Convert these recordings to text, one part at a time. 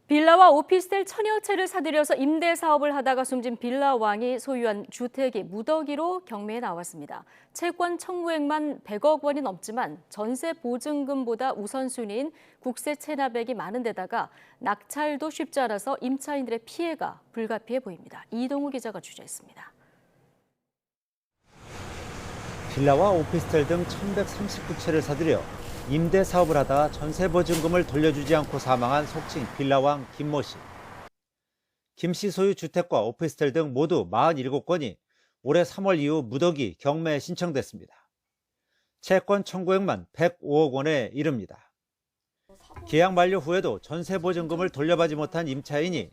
빌라와 오피스텔 천여 채를 사들여서 임대 사업을 하다가 숨진 빌라왕이 소유한 주택이 무더기로 경매에 나왔습니다. 채권 청구액만 100억 원이 넘지만 전세 보증금보다 우선순위인 국세 체납액이 많은 데다가 낙찰도 쉽지 않아서 임차인들의 피해가 불가피해 보입니다. 이동우 기자가 취재했습니다. 빌라와 오피스텔 등 1,139채를 사들여 임대 사업을 하다 전세 보증금을 돌려주지 않고 사망한 속칭 빌라왕 김모 씨. 김 씨 소유 주택과 오피스텔 등 모두 47건이 올해 3월 이후 무더기 경매에 신청됐습니다. 채권 청구액만 105억 원에 이릅니다. 계약 만료 후에도 전세 보증금을 돌려받지 못한 임차인이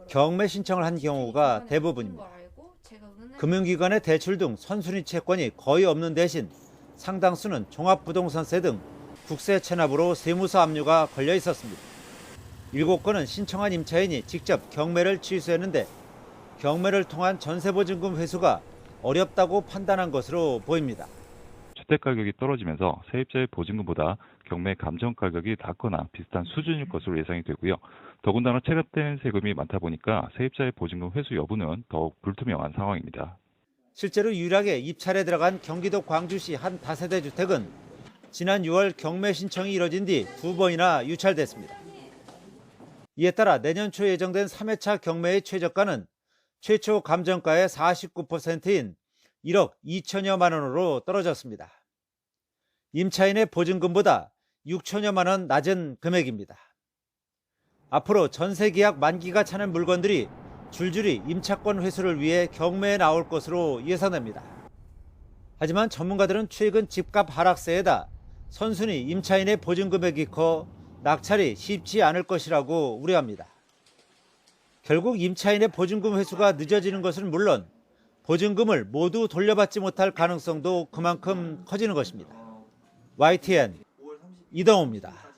경매 신청을 한 경우가 대부분입니다. 금융기관의 대출 등 선순위 채권이 거의 없는 대신 상당수는 종합부동산세 등 국세 체납으로 세무서 압류가 걸려 있었습니다. 7건은 신청한 임차인이 직접 경매를 취소했는데 경매를 통한 전세보증금 회수가 어렵다고 판단한 것으로 보입니다. 주택 가격이 떨어지면서 세입자의 보증금보다 경매 감정 가격이 낮거나 비슷한 수준일 것으로 예상이 되고요. 더군다나 체납된 세금이 많다 보니까 세입자의 보증금 회수 여부는 더욱 불투명한 상황입니다. 실제로 유일하게 입찰에 들어간 경기도 광주시 한 다세대 주택은 지난 6월 경매 신청이 이뤄진 뒤 2번이나 유찰됐습니다. 이에 따라 내년 초 예정된 3회차 경매의 최저가는 최초 감정가의 49%인 1억 2천여만 원으로 떨어졌습니다. 임차인의 보증금보다 6천여만 원 낮은 금액입니다. 앞으로 전세 계약 만기가 차는 물건들이 줄줄이 임차권 회수를 위해 경매에 나올 것으로 예상됩니다. 하지만 전문가들은 최근 집값 하락세에다 선순위 임차인의 보증 금액이 커 낙찰이 쉽지 않을 것이라고 우려합니다. 결국 임차인의 보증금 회수가 늦어지는 것은 물론 보증금을 모두 돌려받지 못할 가능성도 그만큼 커지는 것입니다. YTN 이동우입니다.